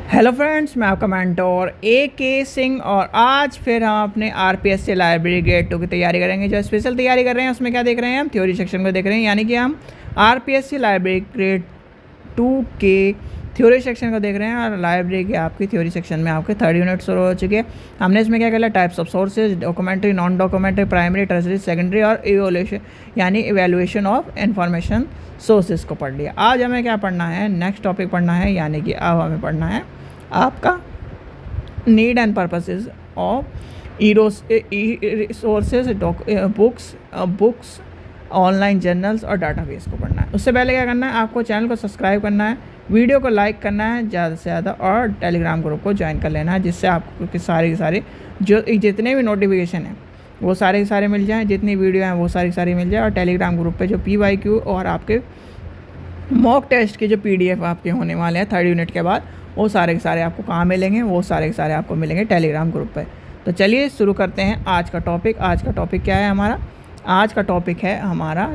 Hello friends, मैं आपका mentor के सिंह और आज फिर हम अपने आरपीएससी लाइब्रेरी ग्रेड 2 की तैयारी करेंगे। जो स्पेशल तैयारी कर रहे हैं उसमें क्या देख रहे हैं, हम थ्योरी सेक्शन को देख रहे हैं। यानी कि हम आरपीएससी लाइब्रेरी ग्रेड 2 के थ्योरी सेक्शन को देख रहे हैं और लाइब्रेरी के आपकी थ्योरी सेक्शन में आपके 30 यूनिट शुरू हो चुके हैं। हमने इसमें क्या किया, types of sources, documentary, non documentary, primary, tertiary, secondary और इवोल्यूशन यानी इवेल्युएशन ऑफ इंफॉर्मेशन सोर्सेज को पढ़ लिया। आज हमें क्या पढ़ना है, नेक्स्ट टॉपिक पढ़ना है, यानी कि अब हमें पढ़ना है आपका need and purposes of resources, books, online journals और डाटाबेस को पढ़ना है। उससे पहले क्या करना है, आपको चैनल को सब्सक्राइब करना है, वीडियो को लाइक करना है ज़्यादा से ज़्यादा और टेलीग्राम ग्रुप को ज्वाइन कर लेना है, जिससे आपको सारे जो जितने भी नोटिफिकेशन हैं वो सारे मिल जाएँ, जितनी वीडियो हैं वो सारी मिल जाए। और टेलीग्राम ग्रुप पे जो PYQ और आपके मॉक टेस्ट के जो PDF आपके होने वाले हैं 30 यूनिट के बाद, वो सारे के सारे आपको कहाँ मिलेंगे, वो सारे के सारे आपको मिलेंगे टेलीग्राम ग्रुप पे। तो चलिए शुरू करते हैं आज का टॉपिक। आज का टॉपिक क्या है हमारा, आज का टॉपिक है हमारा,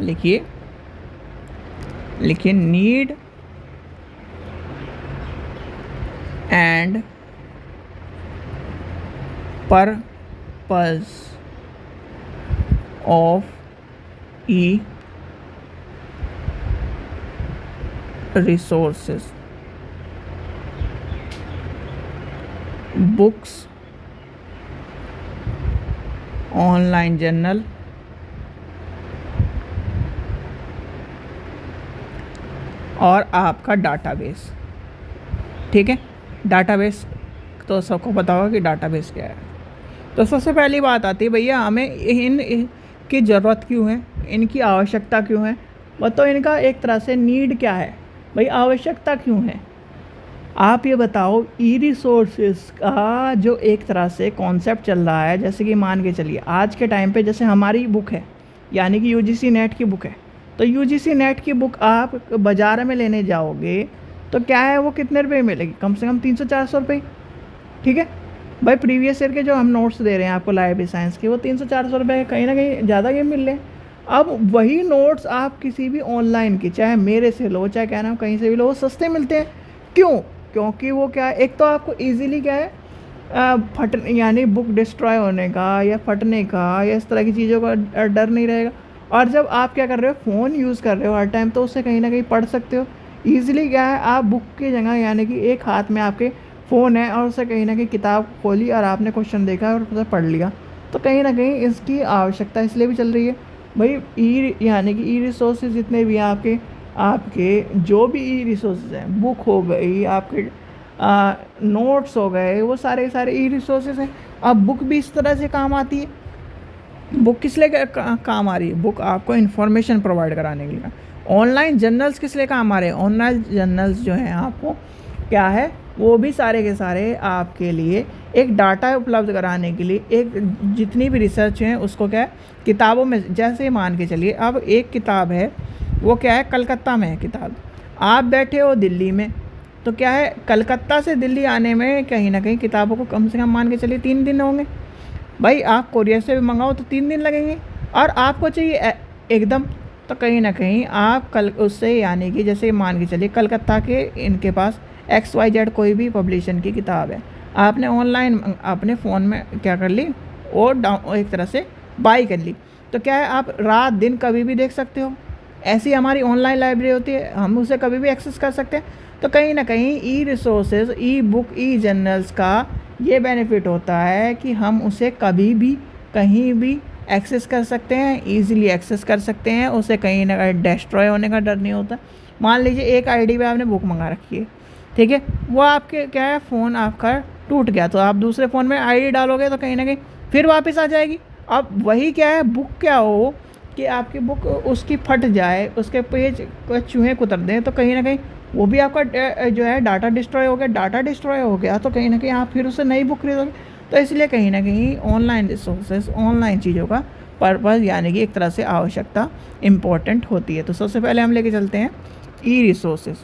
लिखिए need and purpose of resources, books, online journal और आपका डाटाबेस। ठीक है, डाटाबेस तो सबको पता होगा कि डाटाबेस क्या है। तो सबसे पहली बात आती है, भैया हमें की ज़रूरत क्यों है, इनकी आवश्यकता क्यों है। बताओ, इनका एक तरह से नीड क्या है, भाई आवश्यकता क्यों है। आप ये बताओ, रिसोर्सेज का जो एक तरह से कॉन्सेप्ट चल रहा है, जैसे कि मान के चलिए आज के टाइम पे जैसे हमारी बुक है, यानी कि UGC नेट की बुक है, तो UGC नेट की बुक आप बाज़ार में लेने जाओगे तो क्या है, वो कितने रुपए मिलेगी, कम से कम 300-400 रुपये। ठीक है भाई, प्रीवियस ईयर के जो हम नोट्स दे रहे हैं आपको लाइब्रेरी साइंस के, वो 300-400 रुपये कहीं ना कहीं ज़्यादा के मिल रहे हैं। अब वही नोट्स आप किसी भी ऑनलाइन की, चाहे मेरे से लो चाहे क्या नाम कहीं से भी लो, वो सस्ते मिलते हैं। क्यों? क्योंकि वो क्या है, एक तो आपको इजीली क्या है फट यानी बुक डिस्ट्रॉय होने का या फटने का या इस तरह की चीज़ों का डर नहीं रहेगा। और जब आप क्या कर रहे हो, फ़ोन यूज़ कर रहे हो हर टाइम, तो उससे कहीं ना कहीं पढ़ सकते हो ईजिली। क्या है, आप बुक की जगह यानी कि एक हाथ में आपके फ़ोन है और उससे कहीं ना कहीं किताब खोली और आपने क्वेश्चन देखा और उसे पढ़ लिया। तो कहीं ना कहीं इसकी आवश्यकता इसलिए भी चल रही है भाई। यानी कि रिसोर्सेज जितने भी हैं आपके जो भी रिसोर्सेज हैं, बुक हो गई, आपके नोट्स हो गए, वो सारे रिसोर्सेज हैं। अब बुक भी इस तरह से काम आती है। बुक किस लिए काम आ रही है, बुक आपको इन्फॉर्मेशन प्रोवाइड कराने के लिए। ऑनलाइन जर्नल्स किस लिए काम आ रहे हैं, ऑनलाइन जर्नल्स जो हैं आपको क्या है, वो भी सारे के सारे आपके लिए एक डाटा उपलब्ध कराने के लिए, एक जितनी भी रिसर्च है उसको क्या है किताबों में, जैसे मान के चलिए अब एक किताब है वो क्या है कलकत्ता में है किताब, आप बैठे हो दिल्ली में, तो क्या है कलकत्ता से दिल्ली आने में कहीं ना कहीं किताबों को कम से कम मान के चलिए 3 दिन होंगे। भाई आप कोरियर से भी मंगाओ तो 3 दिन लगेंगे, और आपको चाहिए एकदम, तो कहीं ना कहीं आप कल उससे यानी कि जैसे मान के चलिए कलकत्ता के इनके पास XYZ कोई भी पब्लिशन की किताब है, आपने ऑनलाइन अपने फ़ोन में क्या कर ली और एक तरह से बाई कर ली, तो क्या है आप रात दिन कभी भी देख सकते हो। ऐसी हमारी ऑनलाइन लाइब्रेरी होती है, हम उसे कभी भी एक्सेस कर सकते हैं। तो कहीं ना कहीं रिसोर्सेज, बुक, जर्नल्स का ये बेनिफिट होता है कि हम उसे कभी भी कहीं भी एक्सेस कर सकते हैं, ईज़िली एक्सेस कर सकते हैं, उसे कहीं ना कहीं डिस्ट्रॉय होने का डर नहीं होता। मान लीजिए एक ID पे आपने बुक मंगा रखी है, ठीक है, वो आपके क्या है फ़ोन आपका टूट गया, तो आप दूसरे फ़ोन में ID डालोगे तो कहीं ना कहीं फिर वापस आ जाएगी। अब वही क्या है, बुक क्या हो कि आपकी बुक उसकी फट जाए, उसके पेज को चूहे कुतर दें, तो कहीं ना कहीं वो भी आपका जो है डाटा डिस्ट्रॉय हो गया। डाटा डिस्ट्रॉय हो गया तो कहीं ना कहीं आप फिर उससे नई बुक खरीदोगे। तो इसलिए कहीं ना कहीं ऑनलाइन रिसोर्सेज, ऑनलाइन चीज़ों का पर्पज़ यानी कि एक तरह से आवश्यकता इम्पोर्टेंट होती है। तो सबसे पहले हम लेके चलते हैं रिसोर्सेज।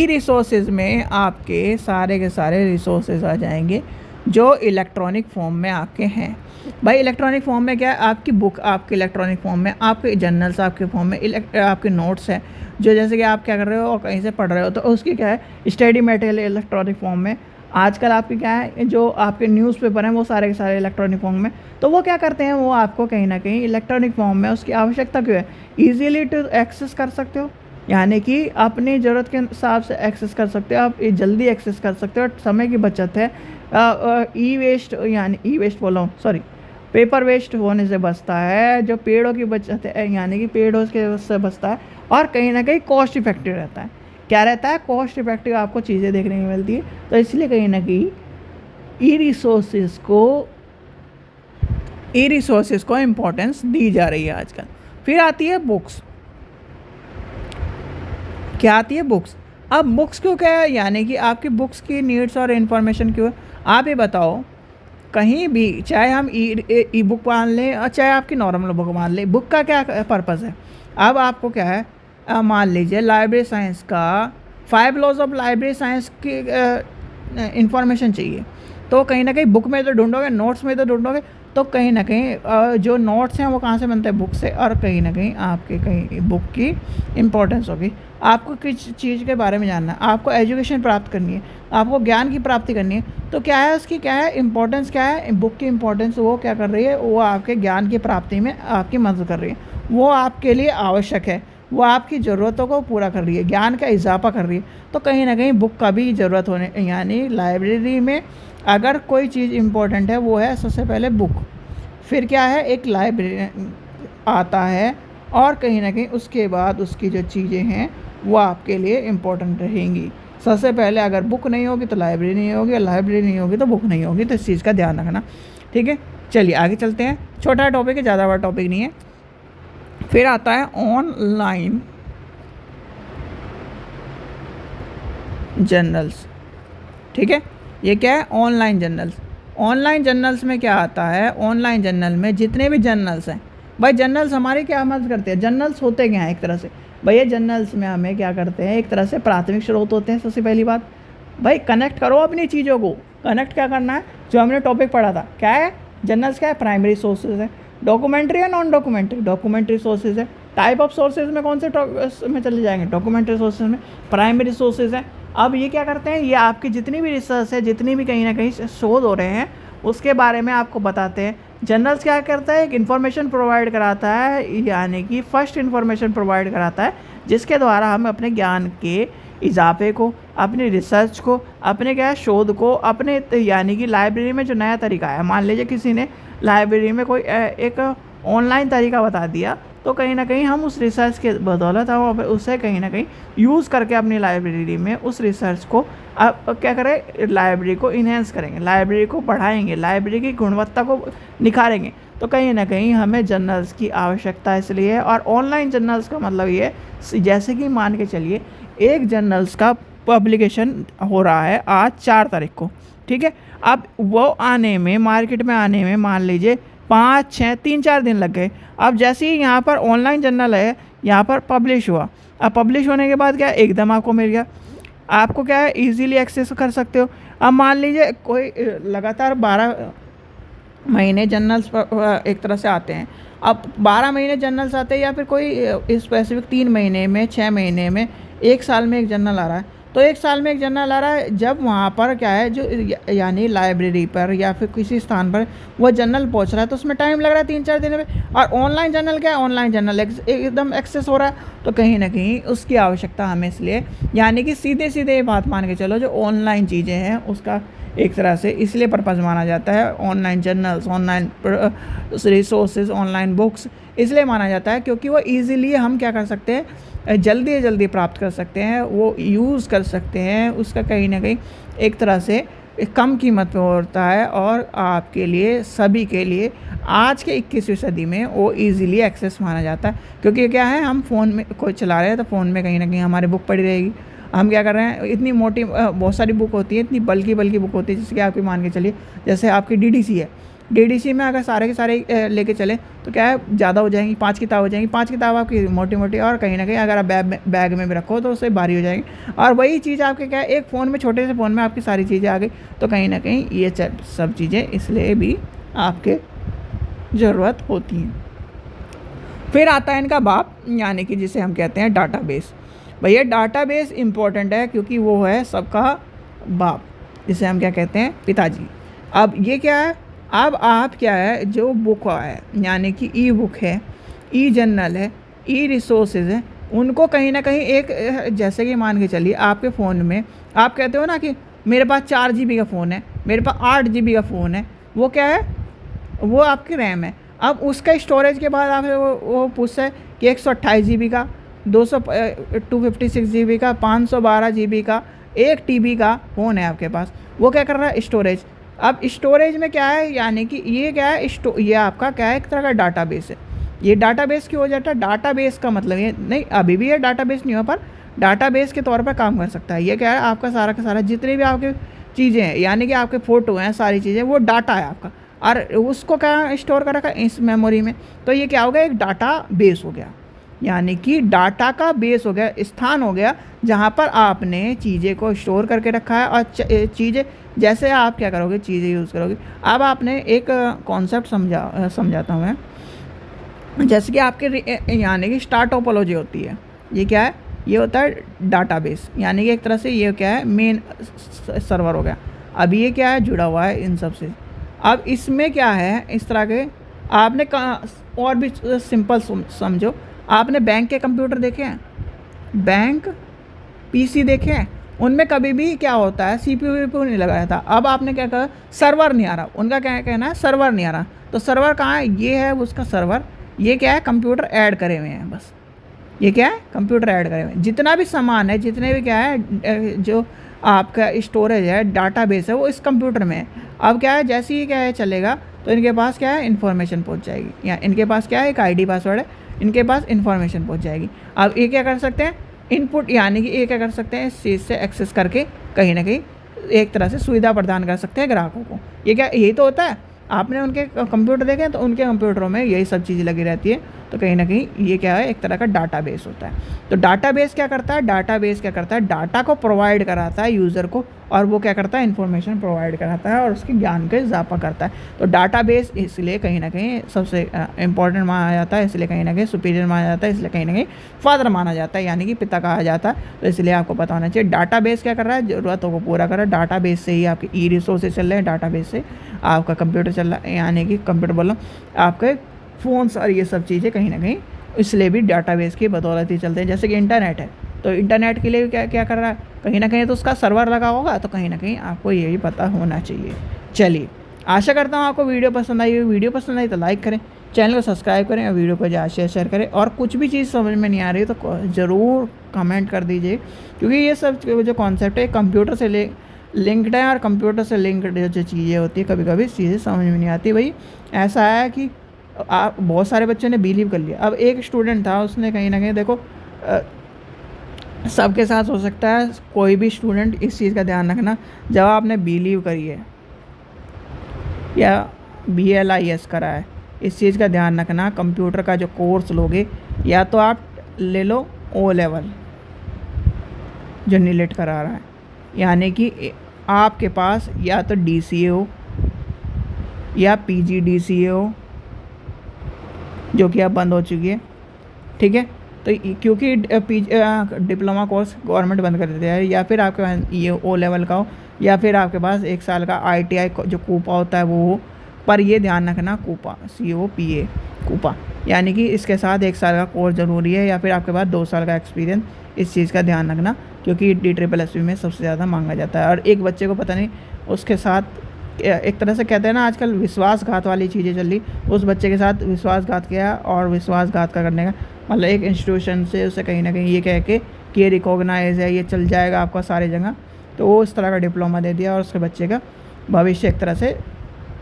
रिसोर्सेज में आपके सारे के सारे रिसोर्सेज आ जाएंगे। जो इलेक्ट्रॉनिक फॉर्म में आपके हैं। भाई इलेक्ट्रॉनिक फॉर्म में क्या है, आपकी बुक आपके इलेक्ट्रॉनिक फॉर्म में, आपके जर्नल्स आपके फॉर्म में, आपके नोट्स हैं जो जैसे कि आप क्या कर रहे हो और कहीं से पढ़ रहे हो तो उसकी क्या है स्टडी मटेरियल इलेक्ट्रॉनिक फॉर्म में। आजकल आपकी क्या है जो आपके न्यूज़पेपर हैं वो सारे के सारे इलेक्ट्रॉनिक फॉर्म में, तो वो क्या करते हैं वो आपको कहीं ना कहीं इलेक्ट्रॉनिक फॉर्म में उसकी आवश्यकता क्यों है, ईजीली टू एक्सेस कर सकते हो, यानी कि अपनी ज़रूरत के हिसाब से एक्सेस कर सकते हो, आप ये जल्दी एक्सेस कर सकते हो, समय की बचत है। ई वेस्ट यानी ई वेस्ट बोला हूँ सॉरी पेपर वेस्ट होने से बचता है, जो पेड़ों की बचत है यानी कि पेड़ों के से बचता है, और कहीं ना कहीं कॉस्ट इफेक्टिव रहता है। क्या रहता है, कॉस्ट इफेक्टिव आपको चीज़ें देखने को मिलती है, तो इसलिए कहीं ना कहीं ई रिसोर्सेज को इम्पोर्टेंस दी जा रही है आजकल। फिर आती है बुक्स। क्या आती है, बुक्स। अब बुक्स क्यों क्या है, यानी कि आपकी बुक्स की नीड्स और इन्फॉर्मेशन क्यों है, आप ये बताओ। कहीं भी चाहे हम ई बुक मान लें और चाहे आपकी नॉर्मल बुक मान लें, बुक का क्या पर्पज़ है। अब आपको क्या है, मान लीजिए लाइब्रेरी साइंस का 5 लॉज ऑफ लाइब्रेरी साइंस की इंफॉर्मेशन चाहिए, तो कहीं ना कहीं बुक में तो ढूंढोगे, नोट्स में तो ढूंढोगे, तो कहीं ना कहीं जो नोट्स हैं वो कहाँ से बनते हैं, बुक से, और कहीं ना कहीं आपके कहीं बुक की इम्पोर्टेंस होगी। आपको किस चीज़ के बारे में जानना है, आपको एजुकेशन प्राप्त करनी है, आपको ज्ञान की प्राप्ति करनी है, तो क्या है उसकी क्या है इम्पोर्टेंस, क्या है बुक की इम्पोर्टेंस, वो क्या कर रही है, वो आपके ज्ञान की प्राप्ति में आपकी मदद कर रही है, वो आपके लिए आवश्यक है, वो आपकी ज़रूरतों को पूरा कर रही है, ज्ञान का इजाफा कर रही है, तो कहीं ना कहीं बुक का भी ज़रूरत होने, यानी लाइब्रेरी में अगर कोई चीज़ इम्पोर्टेंट है वो है सबसे पहले बुक, फिर क्या है एक लाइब्रेरी आता है, और कहीं ना कहीं उसके बाद उसकी जो चीज़ें हैं वो आपके लिए इम्पोर्टेंट रहेंगी। सबसे पहले अगर बुक नहीं होगी तो लाइब्रेरी नहीं होगी, और लाइब्रेरी नहीं होगी तो बुक नहीं होगी, तो इस चीज़ का ध्यान रखना। ठीक है, चलिए आगे चलते हैं। छोटा टॉपिक है, ज़्यादा बड़ा टॉपिक नहीं है। फिर आता है ऑनलाइन जर्नल्स। ठीक है, ये क्या है, ऑनलाइन जर्नल्स। ऑनलाइन जर्नल्स में क्या आता है, ऑनलाइन जर्नल में जितने भी जर्नल्स हैं, भाई जर्नल्स हमारे क्या मदद करते हैं, जर्नल्स होते क्या हैं एक तरह से, भैया जर्नल्स में हमें क्या करते हैं, एक तरह से प्राथमिक स्रोत होते हैं। सबसे पहली बात भाई कनेक्ट करो अपनी चीज़ों को, कनेक्ट क्या करना है, जो हमने टॉपिक पढ़ा था क्या है, जर्नल्स क्या है, प्राइमरी सोर्सेज है, डॉक्यूमेंट्री है, नॉन डॉक्यूमेंट्री, डॉक्यूमेंट्री सोर्सेज है। टाइप ऑफ सोर्सेज में कौन से में चले जाएंगे, डॉक्यूमेंट्री सोर्सेज में, प्राइमरी सोर्सेज है। अब ये क्या करते हैं, ये आपकी जितनी भी रिसर्च है, जितनी भी कहीं ना कहीं शोध हो रहे हैं उसके बारे में आपको बताते हैं। जर्नल्स क्या करता है, एक इन्फॉर्मेशन प्रोवाइड कराता है, यानी कि फर्स्ट इन्फॉर्मेशन प्रोवाइड कराता है, जिसके द्वारा हम अपने ज्ञान के इजाफे को, अपनी रिसर्च को, अपने क्या शोध को, अपने यानी कि लाइब्रेरी में जो नया तरीका है, मान लीजिए किसी ने लाइब्रेरी में कोई एक ऑनलाइन तरीका बता दिया, तो कहीं ना कहीं हम उस रिसर्च के बदौलत हम उससे कहीं ना कहीं यूज़ करके अपनी लाइब्रेरी में उस रिसर्च को अब क्या करें, लाइब्रेरी को इन्हेंस करेंगे, लाइब्रेरी को बढ़ाएंगे, लाइब्रेरी की गुणवत्ता को निखारेंगे। तो कहीं ना कहीं हमें जर्नल्स की आवश्यकता इसलिए है। और ऑनलाइन जर्नल्स का मतलब ये है, जैसे कि मान के चलिए एक जर्नल्स का पब्लिकेशन हो रहा है आज 4 तारीख को, ठीक है, अब वो आने में, मार्केट में आने में मान लीजिए 5, 6, 3-4 दिन लग गए। अब जैसे ही यहाँ पर ऑनलाइन जर्नल है, यहाँ पर पब्लिश हुआ, अब पब्लिश होने के बाद क्या एकदम आपको मिल गया, आपको क्या है इजीली एक्सेस कर सकते हो। अब मान लीजिए कोई लगातार 12 महीने जर्नल्स एक तरह से आते हैं, अब 12 महीने जर्नल्स आते हैं, या फिर कोई स्पेसिफिक 3 महीने में, 6 महीने में, 1 साल में एक जर्नल आ रहा है, तो 1 साल में एक जर्नल आ रहा है, जब वहाँ पर क्या है जो यानी लाइब्रेरी पर या फिर किसी स्थान पर वो जर्नल पहुँच रहा है, तो उसमें टाइम लग रहा है 3-4 दिन में। और ऑनलाइन जर्नल क्या है, ऑनलाइन जर्नल एकदम एक्सेस हो रहा है, तो कहीं ना कहीं उसकी आवश्यकता हमें इसलिए, यानी कि सीधे सीधे ये बात मान के चलो, जो ऑनलाइन चीज़ें हैं उसका एक तरह से इसलिए पर्पज़ माना जाता है, online journals, online resources, online books इसलिए माना जाता है क्योंकि वो ईज़िली हम क्या कर सकते हैं, जल्दी से जल्दी प्राप्त कर सकते हैं, वो यूज़ कर सकते हैं, उसका कहीं ना कहीं एक तरह से कम कीमत पे होता है, और आपके लिए, सभी के लिए आज के 21वीं सदी में वो इजीली एक्सेस माना जाता है। क्योंकि क्या है, हम फ़ोन में कोई चला रहे हैं तो फ़ोन में कहीं ना कहीं हमारी बुक पड़ी रहेगी, हम क्या कर रहे हैं, इतनी मोटी बहुत सारी बुक होती है, इतनी बल्कि बुक होती है, जैसे कि आपकी मान के चलिए जैसे आपकी DDC है, डीडीसी में अगर सारे के सारे लेके चले तो क्या है, ज़्यादा हो जाएंगी, 5 किताब हो जाएंगी, 5 किताब आपकी मोटी मोटी, और कहीं ना कहीं अगर आप बैग में भी रखो तो उससे भारी हो जाएंगी। और वही चीज़ आपके क्या है, एक फ़ोन में, छोटे से फ़ोन में आपकी सारी चीज़ें आ गई, तो कहीं ना कहीं ये सब चीज़ें इसलिए भी आपके ज़रूरत होती हैं। फिर आता है इनका बाप, यानी कि जिसे हम कहते हैं डाटाबेस। भैया डाटाबेस इम्पोर्टेंट है क्योंकि वो है सबका बाप, जिसे हम क्या कहते हैं, पिताजी। अब ये क्या है, अब आप क्या है, जो बुक है यानी कि ई बुक है, ई जर्नल है, ई रिसोर्सेज है, उनको कहीं ना कहीं एक, जैसे कि मान के चलिए आपके फ़ोन में आप कहते हो ना कि मेरे पास 4 GB का फ़ोन है, मेरे पास 8 GB का फ़ोन है, वो क्या है, वो आपकी रैम है। अब उसका स्टोरेज के बाद आप वो पूछता है कि 128 GB का, 256 GB का, 512 GB का, 1 TB का फ़ोन है आपके पास, वो क्या कर रहा है, स्टोरेज। अब स्टोरेज में क्या है, यानी कि ये क्या है, ये आपका क्या है, एक तरह का डाटाबेस है। ये डाटाबेस क्यों हो जाता है, डाटाबेस का मतलब ये नहीं, अभी भी ये डाटाबेस नहीं हो, पर डाटाबेस के तौर पर काम कर सकता है। ये क्या है, आपका सारा का सारा जितनी भी आपकी चीज़ें हैं, यानी कि आपके फ़ोटो हैं, सारी चीज़ें, वो डाटा है आपका, और उसको क्या स्टोर कर रखा है इस मेमोरी में। तो ये क्या हो गया, एक डाटा बेस हो गया, यानी कि डाटा का बेस हो गया, स्थान हो गया जहाँ पर आपने चीज़ें को स्टोर करके रखा है। और चीज़ें जैसे आप क्या करोगे, चीज़ें यूज़ करोगे। अब आपने एक कॉन्सेप्ट समझाता हूँ मैं, जैसे कि आपके यानी कि स्टार टोपोलॉजी होती है, ये क्या है, ये होता है डाटाबेस, यानी कि एक तरह से ये क्या है, मेन सर्वर हो गया। अब ये क्या है, जुड़ा हुआ है इन सब से। अब इसमें क्या है, इस तरह के आपने और भी सिंपल समझो, आपने बैंक के कंप्यूटर देखे हैं, बैंक पीसी देखे हैं, उनमें कभी भी क्या होता है, CPU वीपीयू नहीं लगाया था। अब आपने क्या कहा, सर्वर नहीं आ रहा, उनका क्या कहना है, सर्वर नहीं आ रहा। तो सर्वर कहाँ है, ये है उसका सर्वर। ये क्या है, कंप्यूटर ऐड करे हुए हैं बस, ये क्या है, कंप्यूटर ऐड करे हुए हैं। जितना भी सामान है, जितने भी क्या है, जो आपका स्टोरेज है, डाटाबेस है, वो इस कंप्यूटर में है। अब क्या है, जैसे ही क्या है चलेगा, तो इनके पास क्या है, इन्फॉर्मेशन पहुंच जाएगी, या इनके पास क्या है, एक ID पासवर्ड है, इनके पास इन्फॉर्मेशन पहुंच जाएगी। अब ये क्या कर सकते हैं, इनपुट, यानी कि ये क्या कर सकते हैं, इस चीज़ से एक्सेस करके कहीं ना कहीं एक तरह से सुविधा प्रदान कर सकते हैं ग्राहकों को। ये क्या, यही तो होता है। आपने उनके कंप्यूटर देखे तो उनके कंप्यूटरों में यही सब चीज़ें लगी रहती है। तो कहीं ना कहीं ये क्या है, एक तरह का डाटाबेस होता है। तो डाटाबेस क्या करता है, डाटाबेस क्या करता है, डाटा को प्रोवाइड कराता है यूज़र को, और वो क्या करता है, इन्फॉर्मेशन प्रोवाइड कराता है और उसके ज्ञान का इजाफा करता है। तो डाटाबेस इसलिए कहीं ना कहीं सबसे इंपॉर्टेंट माना जाता है, इसलिए कहीं ना कहीं सुपीरियर माना जाता है, इसलिए कहीं ना कहीं फादर माना जाता है, यानी कि पिता कहा जाता है। तो इसलिए आपको पता होना चाहिए डाटाबेस क्या कर रहा है, ज़रूरतों को पूरा कर रहा है। डाटाबेस से ही आपके ई रिसोर्सेज चल रहे हैं, डाटाबेस से आपका कंप्यूटर चल रहा है, यानी कि कंप्यूटर बोलो आपके फ़ोन्स और ये सब चीज़ें कहीं ना कहीं इसलिए भी डाटाबेस की बदौलत ही चलते हैं। जैसे कि इंटरनेट है, तो इंटरनेट के लिए क्या क्या कर रहा है, कहीं ना कहीं तो उसका सर्वर लगा होगा, तो कहीं ना कहीं आपको यही पता होना चाहिए। चलिए, आशा करता हूँ आपको वीडियो पसंद आई। वीडियो पसंद आई तो लाइक करें, चैनल को सब्सक्राइब करें, और वीडियो को ज़्यादा शेयर करें। और कुछ भी चीज़ समझ में नहीं आ रही तो ज़रूर कमेंट कर दीजिए, क्योंकि ये सब जो कॉन्सेप्ट है कंप्यूटर से लिंक्ड है, और कंप्यूटर से लिंक्ड जो चीज़ें होती है, कभी कभी चीज़ें समझ में नहीं आती। भाई ऐसा है कि आप बहुत सारे बच्चों ने बिलीव कर लिया। अब एक स्टूडेंट था, उसने कहीं ना कहीं देखो, सबके साथ हो सकता है, कोई भी स्टूडेंट, इस चीज़ का ध्यान रखना, जब आपने बिलीव करी है या BLIS करा है, इस चीज़ का ध्यान रखना, कंप्यूटर का जो कोर्स लोगे, या तो आप ले लो O लेवल जो नीलेट करा रहा है, यानी कि आपके पास या तो DCA हो या PGDCA हो, जो कि अब बंद हो चुकी है, ठीक है। तो क्योंकि डिप्लोमा कोर्स गवर्नमेंट बंद कर देती है, या फिर आपके पास ये O लेवल का हो, या फिर आपके पास 1 साल का ITI जो कूपा होता है वो हो। पर ये ध्यान रखना, कूपा COPA कूपा, यानी कि इसके साथ 1 साल का कोर्स ज़रूरी है, या फिर आपके पास 2 साल का एक्सपीरियंस। इस चीज़ का ध्यान रखना, क्योंकि DSSS में सबसे ज़्यादा मांगा जाता है। और एक बच्चे को पता नहीं, उसके साथ एक तरह से कहते हैं ना, आजकल विश्वासघात वाली चीज़ें चल रही, उस बच्चे के साथ विश्वासघात किया, और विश्वासघात का करने का मतलब एक इंस्टीट्यूशन से उसे कहीं ना कहीं ये कह के कि ये रिकॉग्नाइज है, ये चल जाएगा आपका सारी जगह, तो वो इस तरह का डिप्लोमा दे दिया, और उसके बच्चे का भविष्य एक तरह से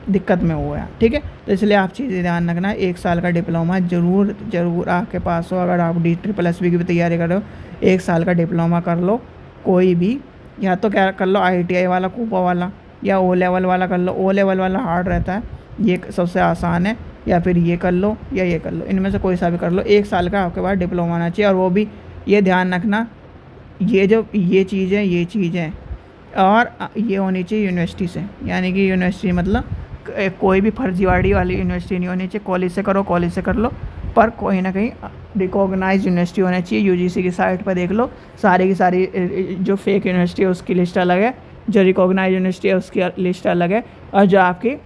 दिक्कत में हुआ है, ठीक है। तो इसलिए आप चीज़ें ध्यान रखना, 1 साल का डिप्लोमा ज़रूर आपके पास हो। अगर आप DSSS की भी तैयारी कर रहे हो, 1 साल का डिप्लोमा कर लो, कोई भी, या तो क्या कर लो ITI वाला, कूपा वाला, या O लेवल वाला कर लो। O लेवल वाला हार्ड रहता है, ये सबसे आसान है, या फिर ये कर लो या ये कर लो, इनमें से कोई सा भी कर लो। 1 साल का आपके पास डिप्लोमा होना चाहिए, और वो भी ये ध्यान रखना, ये जो ये चीज़ें और ये होनी चाहिए यूनिवर्सिटी से, यानी कि यूनिवर्सिटी मतलब कोई भी फर्जीवाड़ी वाली यूनिवर्सिटी नहीं होनी चाहिए। कॉलेज से करो, कॉलेज से कर लो, पर कोई ना कहीं रिकॉग्नाइज यूनिवर्सिटी होना चाहिए। यूजीसी की साइट पर देख लो, सारी की सारी जो फेक यूनिवर्सिटी है उसकी लिस्ट अलग है, जो रिकॉग्नाइज यूनिवर्सिटी है उसकी लिस्ट अलग है, और जो आपकी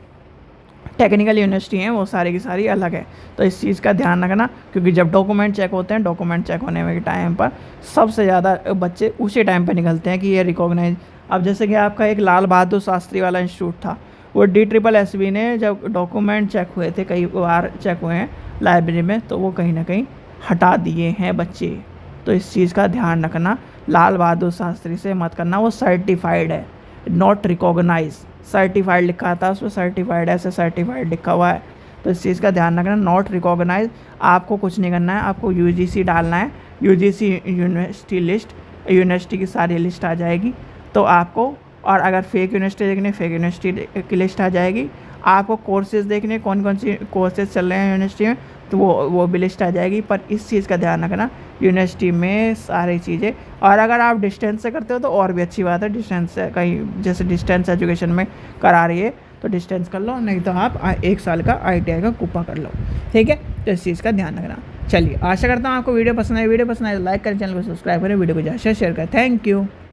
टेक्निकल यूनिवर्सिटी हैं वो सारी की सारी अलग है। तो इस चीज़ का ध्यान रखना, क्योंकि जब डॉक्यूमेंट चेक होते हैं, डॉक्यूमेंट चेक होने के टाइम पर सबसे ज़्यादा बच्चे उसी टाइम पर निकलते हैं कि ये रिकॉग्नाइज। अब जैसे कि आपका एक लाल बहादुर शास्त्री वाला इंस्टीट्यूट था, वो DSSB ने जब डॉक्यूमेंट चेक हुए थे, कई बार चेक हुए हैं लाइब्रेरी में, तो वो कहीं ना कहीं हटा दिए हैं बच्चे। तो इस चीज़ का ध्यान रखना, लाल बहादुर शास्त्री से मत करना, वो सर्टिफाइड है, नॉट रिकॉग्नाइज। सर्टिफाइड लिखा था उसमें, सर्टिफाइड ऐसे सर्टिफाइड लिखा हुआ है। तो इस चीज़ का ध्यान रखना, नॉट रिकॉग्नाइज। आपको कुछ नहीं करना है, आपको UGC डालना है, UGC यूनिवर्सिटी लिस्ट, यूनिवर्सिटी की सारी लिस्ट आ जाएगी। तो आपको, और अगर फेक यूनिवर्सिटी देखने, फेक यूनिवर्सिटी की लिस्ट आ जाएगी। आपको कोर्सेज़ देखने, कौन कौन सी कोर्सेज़ चल रहे हैं यूनिवर्सिटी में, तो वो भी लिस्ट आ जाएगी। पर इस चीज़ का ध्यान रखना, यूनिवर्सिटी में सारी चीज़ें, और अगर आप डिस्टेंस से करते हो तो और भी अच्छी बात है। डिस्टेंस से कहीं जैसे डिस्टेंस एजुकेशन में करा रही है तो डिस्टेंस कर लो, नहीं तो आप 1 साल का ITI का कूपा कर लो, ठीक है। तो इस चीज़ का ध्यान रखना। चलिए, आशा करता हूँ आपको वीडियो पसंद आए। वीडियो पसंद आए तो लाइक करें, चैनल को सब्सक्राइब करें, वीडियो को ज़्यादा शेयर करें। Thank you.